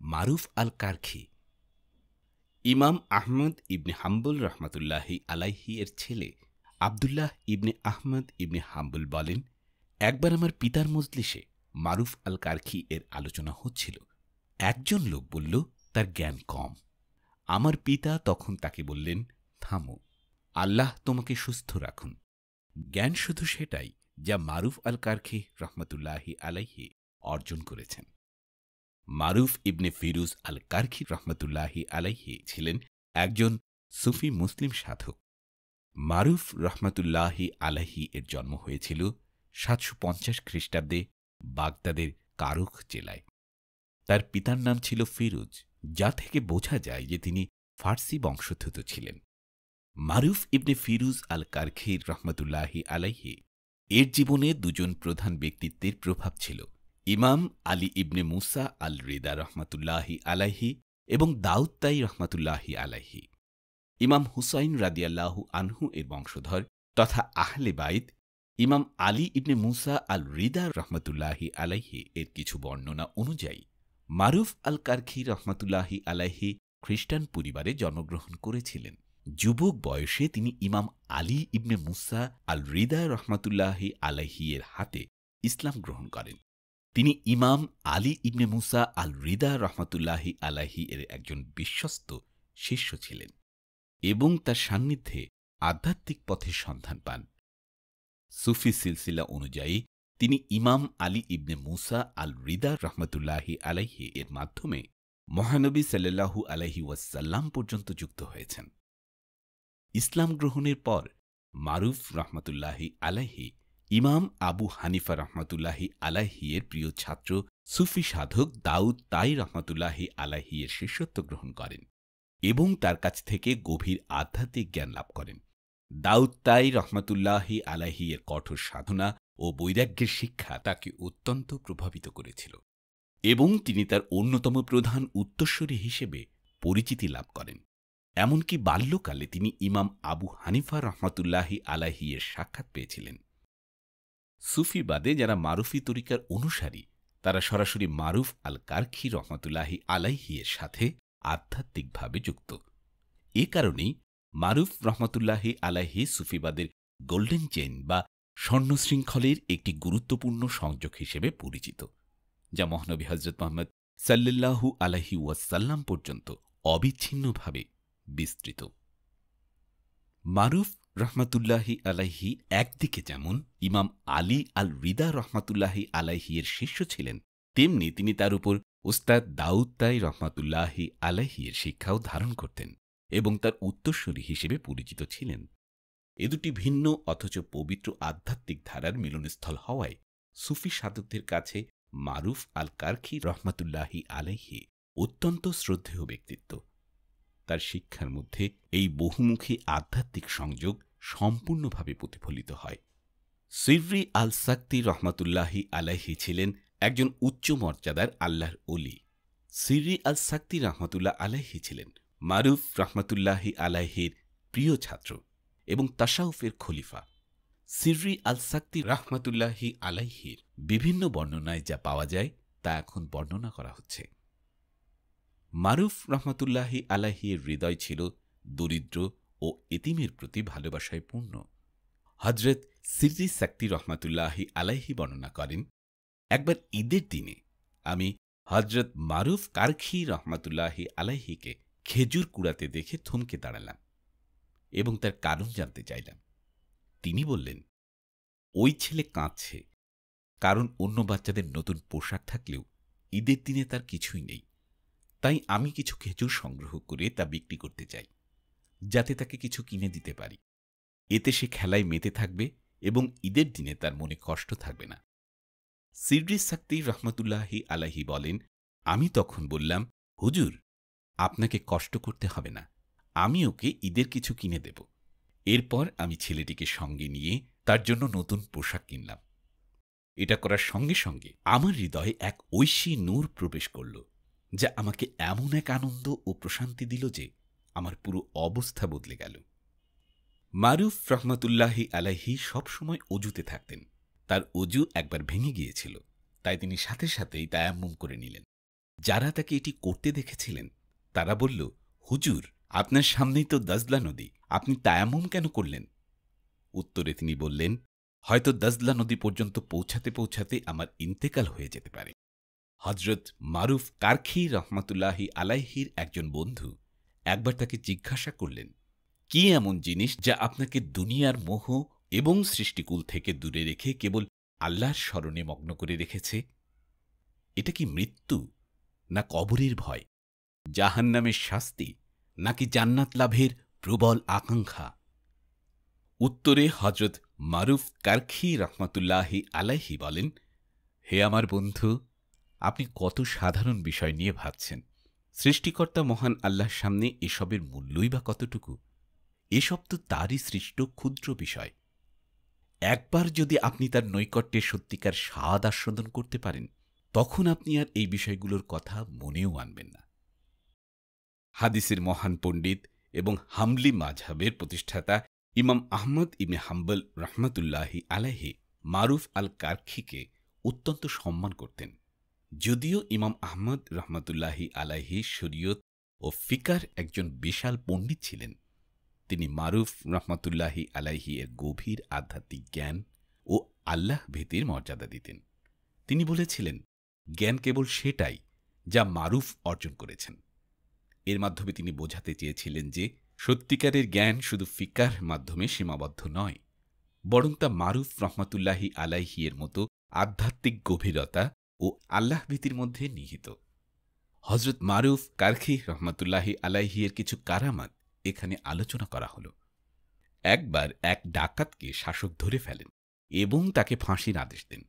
মারুফ আল কারখি। ইমাম আহমদ ইবনে হাম্বল রহমতুল্লাহি আলাইহি এর ছেলে আবদুল্লাহ ইবনে আহমদ ইবনে হাম্বল বলেন, একবার আমার পিতার মজলিসে মারুফ আল কারখি এর আলোচনা হচ্ছিল। একজন লোক বলল, তার জ্ঞান কম। আমার পিতা তখন তাকে বললেন, থামো, আল্লাহ তোমাকে সুস্থ রাখুন। জ্ঞান শুধু সেটাই যা মারুফ আল কারখি রহমতুল্লাহি আলাইহি অর্জন করেছেন। মারুফ ইবনে ফিরুজ আল কারখি রহমতুল্লাহি আলাইহি ছিলেন একজন সুফি মুসলিম সাধক। মারুফ রহমতুল্লাহি আলাইহি এর জন্ম হয়েছিল 750 খ্রিস্টাব্দে বাগদাদের কারুখ জেলায়। তার পিতার নাম ছিল ফিরুজ, যা থেকে বোঝা যায় যে তিনি ফার্সি বংশোদ্ভূত ছিলেন। মারুফ ইবনে ফিরুজ আল কারখি রহমতুল্লাহি আলাইহি এর জীবনে দুজন প্রধান ব্যক্তিত্বের প্রভাব ছিল, ইমাম আলী ইবনে মুসা আল রিদা রহমতুল্লাহি আলাইহি এবং দাউদ তাই রহমতুল্লাহি আলাইহি। ইমাম হুসাইন রাদিয়াল্লাহু আনহু এর বংশধর তথা আহলে বাইত ইমাম আলী ইবনে মুসা আল রিদা রহমতুল্লাহি আলাইহি এর কিছু বর্ণনা অনুযায়ী মারুফ আল কারখি রহমতুল্লাহি আলাইহি খ্রিস্টান পরিবারে জন্মগ্রহণ করেছিলেন। যুবক বয়সে তিনি ইমাম আলী ইবনে মুসা আল রিদা রহমতুল্লাহি আলাইহি এর হাতে ইসলাম গ্রহণ করেন। তিনি ইমাম আলী ইবনে মুসা আল রিদা রহমতুল্লাহি আলাইহি এর একজন বিশ্বস্ত শিষ্য ছিলেন এবং তার সান্নিধ্যে আধ্যাত্মিক পথের সন্ধান পান। সুফি সিলসিলা অনুযায়ী তিনি ইমাম আলী ইবনে মুসা আল রিদা রহমতুল্লাহি আলাইহি এর মাধ্যমে মহানবী সাল্লাল্লাহু আলাইহি ওয়াসাল্লাম পর্যন্ত যুক্ত হয়েছেন। ইসলাম গ্রহণের পর মারুফ রহমতুল্লাহি আলাইহি ইমাম আবু হানিফা রহমতুল্লাহি আলাইহি এর প্রিয় ছাত্র সুফি সাধক দাউদ তাই রহমতুল্লাহি আলাইহি এর শিষ্যত্ব গ্রহণ করেন এবং তার কাছ থেকে গভীর আধ্যাত্মিক জ্ঞান লাভ করেন। দাউদ তাই রহমতুল্লাহি আলাইহি এর কঠোর সাধনা ও বৈরাগ্যের শিক্ষা তাকে অত্যন্ত প্রভাবিত করেছিল এবং তিনি তার অন্যতম প্রধান উত্তরসূরি হিসেবে পরিচিতি লাভ করেন। এমনকি বাল্যকালে তিনি ইমাম আবু হানিফা রহমতুল্লাহি আলাইহি এর সাক্ষাৎ পেয়েছিলেন। সুফিবাদে যারা মারুফি তরিকার অনুসারী, তারা সরাসরি মারুফ আল কারখি রহমতুল্লাহি আলাইহি এর সাথে আধ্যাত্মিকভাবে যুক্ত। এ কারণেই মারুফ রহমতুল্লাহি আলাইহি সুফিবাদের গোল্ডেন চেইন বা স্বর্ণশৃঙ্খলের একটি গুরুত্বপূর্ণ সংযোগ হিসেবে পরিচিত, যা মহানবী হযরত মুহাম্মদ সাল্লাল্লাহু আলাইহি ওয়াসাল্লাম পর্যন্ত অবিচ্ছিন্নভাবে বিস্তৃত। মারুফ রহমতুল্লাহি আলাইহি একদিকে যেমন ইমাম আলী আল রিদা রহমতুল্লাহি আলাইহি এর শিষ্য ছিলেন, তেমনি তিনি তার উপর ওস্তাদ দাউদ তাই রহমতুল্লাহি আলাইহি এর শিক্ষাও ধারণ করতেন এবং তার উত্তরসূরি হিসেবে পরিচিত ছিলেন। এ দুটি ভিন্ন অথচ পবিত্র আধ্যাত্মিক ধারার মিলনস্থল হওয়ায় সুফি সাধকদের কাছে মারুফ আল কারখি রহমতুল্লাহি আলাইহি অত্যন্ত শ্রদ্ধেয় ব্যক্তিত্ব। তার শিক্ষার মধ্যে এই বহুমুখী আধ্যাত্মিক সংযোগ সম্পূর্ণভাবে প্রতিফলিত হয়। সিররি আল সাক্তি রহমতুল্লাহি আলাইহি ছিলেন একজন উচ্চ মর্যাদার আল্লাহর ওলি। সিররি আল সাক্তি রহমতুল্লাহ আলাইহি ছিলেন মারুফ রহমতুল্লাহি আলাইহির প্রিয় ছাত্র এবং তাসাউফের খলিফা। সিররি আল সাক্তি রহমতুল্লাহি আলাইহির বিভিন্ন বর্ণনায় যা পাওয়া যায় তা এখন বর্ণনা করা হচ্ছে। মারুফ রহমতুল্লাহি আলাইহির হৃদয় ছিল দরিদ্র ও এতিমের প্রতি ভালোবাসায় পূর্ণ। হজরত সিররি সাক্তি রহমতুল্লাহি আলাইহি বর্ণনা করেন, একবার ঈদের দিনে আমি হজরত মারুফ কারখি রহমতুল্লাহি আলাইহিকে খেজুর কুড়াতে দেখে থমকে দাঁড়ালাম এবং তার কারণ জানতে চাইলাম। তিনি বললেন, ওই ছেলে কাঁদছে, কারণ অন্য বাচ্চাদের নতুন পোশাক থাকলেও ঈদের দিনে তার কিছুই নেই। তাই আমি কিছু খেজুর সংগ্রহ করে তা বিক্রি করতে চাই, যাতে তাকে কিছু কিনে দিতে পারি। এতে সে খেলায় মেতে থাকবে এবং ঈদের দিনে তার মনে কষ্ট থাকবে না। সিররি সাক্তি রহমতুল্লাহি আলাইহি বলেন, আমি তখন বললাম, হুজুর, আপনাকে কষ্ট করতে হবে না, আমি ওকে ঈদের কিছু কিনে দেব। এরপর আমি ছেলেটিকে সঙ্গে নিয়ে তার জন্য নতুন পোশাক কিনলাম। এটা করার সঙ্গে সঙ্গে আমার হৃদয়ে এক ঐশী নূর প্রবেশ করল, যা আমাকে এমন এক আনন্দ ও প্রশান্তি দিল যে আমার পুরো অবস্থা বদলে গেল। মারুফ রহমতুল্লাহি আলাইহি সবসময় অজুতে থাকতেন। তার অজু একবার ভেঙে গিয়েছিল, তাই তিনি সাথে সাথেই তায়াম্মুম করে নিলেন। যারা তাকে এটি করতে দেখেছিলেন তারা বলল, হুজুর, আপনার সামনেই তো দাজলা নদী, আপনি তায়াম্মুম কেন করলেন? উত্তরে তিনি বললেন, হয়তো দাজলা নদী পর্যন্ত পৌঁছাতে পৌঁছাতে আমার ইন্তেকাল হয়ে যেতে পারে। হজরত মারুফ কারখি রহমাতুল্লাহি আলাইহির একজন বন্ধু একবার তাকে জিজ্ঞাসা করলেন, কি এমন জিনিস যা আপনাকে দুনিয়ার মোহ এবং সৃষ্টিকুল থেকে দূরে রেখে কেবল আল্লাহর স্মরণে মগ্ন করে রেখেছে? এটা কি মৃত্যু, না কবরের ভয়, জাহান্নামের শাস্তি, নাকি জান্নাত লাভের প্রবল আকাঙ্ক্ষা? উত্তরে হজরত মারুফ কারখি রহমাতুল্লাহি আলাইহি বলেন, হে আমার বন্ধু, আপনি কত সাধারণ বিষয় নিয়ে ভাবছেন। সৃষ্টিকর্তা মহান আল্লাহর সামনে এসবের মূল্যই বা কতটুকু? এসব তো তারই সৃষ্ট ক্ষুদ্র বিষয়। একবার যদি আপনি তার নৈকট্যে সত্যিকার স্বাদ আস্বাদন করতে পারেন, তখন আপনি আর এই বিষয়গুলোর কথা মনেও আনবেন না। হাদিসের মহান পণ্ডিত এবং হাম্বলি মাযহাবের প্রতিষ্ঠাতা ইমাম আহমদ ইবনে হাম্বল রহমাতুল্লাহি আলাইহি মারুফ আল কারখিকে অত্যন্ত সম্মান করতেন। যদিও ইমাম আহমদ রহমাতুল্লাহি আলাইহি শরীয়ত ও ফিকার একজন বিশাল পণ্ডিত ছিলেন, তিনি মারুফ রহমাতুল্লাহি আলাইহি এর গভীর আধ্যাত্মিক জ্ঞান ও আল্লাহ ভীতির মর্যাদা দিতেন। তিনি বলেছিলেন, জ্ঞান কেবল সেটাই যা মারুফ অর্জন করেছেন। এর মাধ্যমে তিনি বোঝাতে চেয়েছিলেন যে সত্যিকারের জ্ঞান শুধু ফিকার মাধ্যমে সীমাবদ্ধ নয়, বরং তা মারুফ রহমাতুল্লাহি আলাইহি এর মতো আধ্যাত্মিক গভীরতা ও আল্লাহ ভীতির মধ্যে নিহিত। হজরত মারুফ কারখি রহমাতুল্লাহি আলাইহি এর কিছু কারামাত এখানে আলোচনা করা হল। একবার এক ডাকাতকে শাসক ধরে ফেলেন এবং তাকে ফাঁসির আদেশ দেন।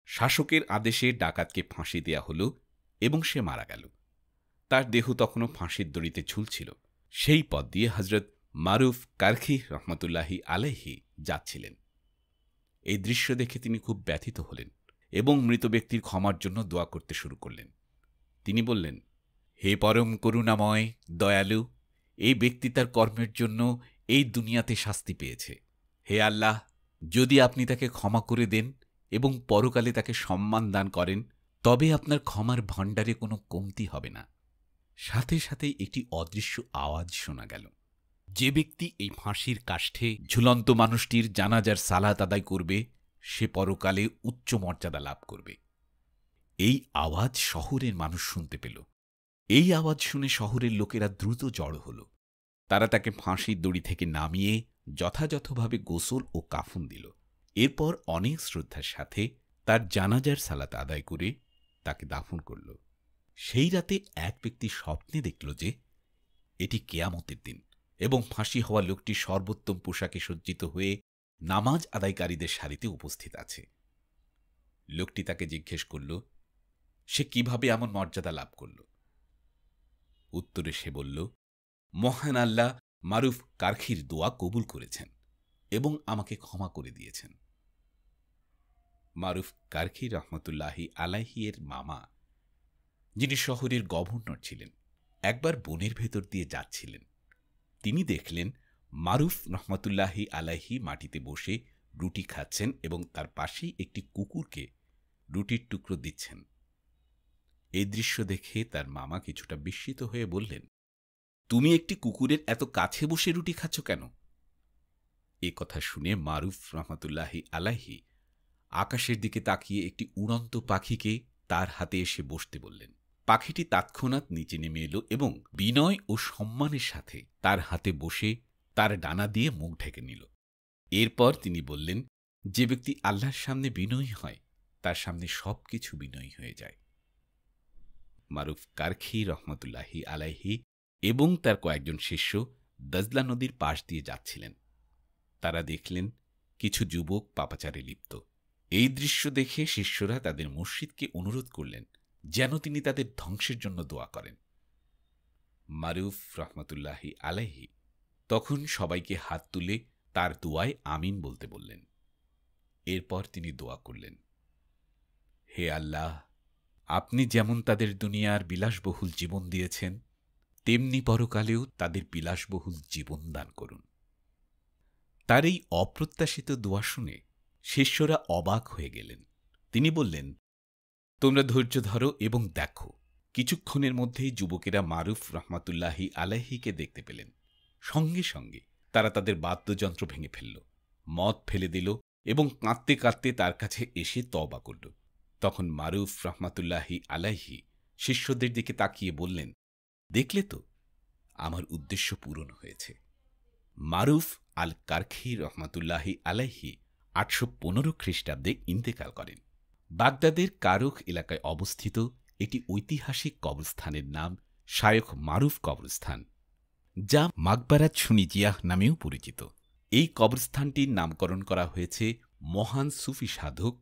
শাসকের আদেশে ডাকাতকে ফাঁসি দেয়া হল এবং সে মারা গেল। তার দেহ তখনও ফাঁসির দড়িতে ঝুলছিল। সেই পথ দিয়ে হজরত মারুফ কারখি রহমাতুল্লাহি আলাইহি যাচ্ছিলেন। এই দৃশ্য দেখে তিনি খুব ব্যথিত হলেন এবং মৃত ব্যক্তির ক্ষমার জন্য দোয়া করতে শুরু করলেন। তিনি বললেন, হে পরম করুণাময় দয়ালু, এই ব্যক্তি তার কর্মের জন্য এই দুনিয়াতে শাস্তি পেয়েছে। হে আল্লাহ, যদি আপনি তাকে ক্ষমা করে দেন এবং পরকালে তাকে সম্মান দান করেন, তবে আপনার ক্ষমার ভাণ্ডারে কোনো কমতি হবে না। সাথে সাথে একটি অদৃশ্য আওয়াজ শোনা গেল। যে ব্যক্তি এই ফাঁসির কাষ্ঠে ঝুলন্ত মানুষটির জানাজার সালাত আদায় করবে, সে পরকালে উচ্চ মর্যাদা লাভ করবে। এই আওয়াজ শহরের মানুষ শুনতে পেল। এই আওয়াজ শুনে শহরের লোকেরা দ্রুত জড়ো হল। তারা তাকে ফাঁসির দড়ি থেকে নামিয়ে যথাযথভাবে গোসল ও কাফন দিল। এরপর অনেক শ্রদ্ধার সাথে তার জানাজার সালাত আদায় করে তাকে দাফন করল। সেই রাতে এক ব্যক্তি স্বপ্নে দেখল যে এটি কেয়ামতের দিন এবং ফাঁসি হওয়া লোকটি সর্বোত্তম পোশাকে সজ্জিত হয়ে নামাজ আদায়কারীদের সারিতে উপস্থিত আছে। লোকটি তাকে জিজ্ঞেস করল, সে কিভাবে এমন মর্যাদা লাভ করল? উত্তরে সে বলল, মহান আল্লাহ মারুফ কারখির দোয়া কবুল করেছেন এবং আমাকে ক্ষমা করে দিয়েছেন। মারুফ কারখি রহমতুল্লাহি আলাইহি এর মামা, যিনি শহরের গভর্নর ছিলেন, একবার বনের ভেতর দিয়ে যাচ্ছিলেন। তিনি দেখলেন মারুফ রহমতুল্লাহি আলাইহি মাটিতে বসে রুটি খাচ্ছেন এবং তার পাশেই একটি কুকুরকে রুটির টুকরো দিচ্ছেন। এই দৃশ্য দেখে তার মামা কিছুটা বিস্মিত হয়ে বললেন, তুমি একটি কুকুরের এত কাছে বসে রুটি খাচ্ছ কেন? এ কথা শুনে মারুফ রহমতুল্লাহি আলাইহি আকাশের দিকে তাকিয়ে একটি উড়ন্ত পাখিকে তার হাতে এসে বসতে বললেন। পাখিটি তৎক্ষণাৎ নিচে নেমে এলো এবং বিনয় ও সম্মানের সাথে তার হাতে বসে তার ডানা দিয়ে মুখ ঢেকে নিল। এরপর তিনি বললেন, যে ব্যক্তি আল্লাহর সামনে বিনয়ী হয়, তার সামনে সবকিছু বিনয়ী হয়ে যায়। মারুফ কারখি রহমতুল্লাহি আলাইহি এবং তার কয়েকজন শিষ্য দাজলা নদীর পাশ দিয়ে যাচ্ছিলেন। তারা দেখলেন কিছু যুবক পাপাচারে লিপ্ত। এই দৃশ্য দেখে শিষ্যরা তাদের মুর্শিদকে অনুরোধ করলেন যেন তিনি তাদের ধ্বংসের জন্য দোয়া করেন। মারুফ রহমতুল্লাহি আলাইহি তখন সবাইকে হাত তুলে তার দোয়ায় আমিন বলতে বললেন। এরপর তিনি দোয়া করলেন, হে আল্লাহ, আপনি যেমন তাদের দুনিয়ার বিলাসবহুল জীবন দিয়েছেন, তেমনি পরকালেও তাদের বিলাসবহুল জীবন দান করুন। তার এই অপ্রত্যাশিত দোয়া শুনে শিষ্যরা অবাক হয়ে গেলেন। তিনি বললেন, তোমরা ধৈর্য ধরো এবং দেখো, কিছুক্ষণের মধ্যেই যুবকেরা মারুফ রহমাতুল্লাহি আলাইহিকে দেখতে পেলেন। সঙ্গে সঙ্গে তারা তাদের বাদ্যযন্ত্র ভেঙে ফেলল, মদ ফেলে দিল এবং কাঁদতে কাঁদতে তার কাছে এসে তওবা করল। তখন মারুফ রহমাতুল্লাহি আলাইহি শিষ্যদের দিকে তাকিয়ে বললেন, দেখলে তো, আমার উদ্দেশ্য পূরণ হয়েছে। মারুফ আল কারখি রহমাতুল্লাহি আলাইহি 815 খ্রিস্টাব্দে ইন্তেকাল করেন। বাগদাদের কারুখ এলাকায় অবস্থিত একটি ঐতিহাসিক কবরস্থানের নাম শায়খ মারুফ কবরস্থান, যা মাকবারাত সুনিজিয়াহ নামেও পরিচিত। এই কবরস্থানটির নামকরণ করা হয়েছে মহান সুফি সাধক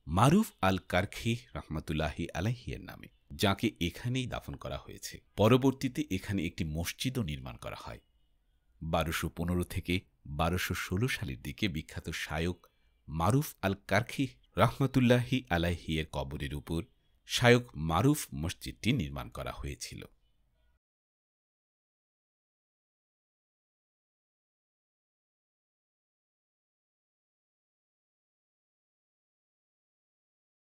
মারুফ আল কারখি রহমাতুল্লাহি আলাইহির নামে, যাকে এখানেই দাফন করা হয়েছে। পরবর্তীতে এখানে একটি মসজিদও নির্মাণ করা হয়। 1215 থেকে 1216 সালের দিকে বিখ্যাত শায়ক মারুফ আল কারখি রহমাতুল্লাহি আলাইহি এর কবরের উপর শায়ক মারুফ মসজিদটি নির্মাণ করা হয়েছিল।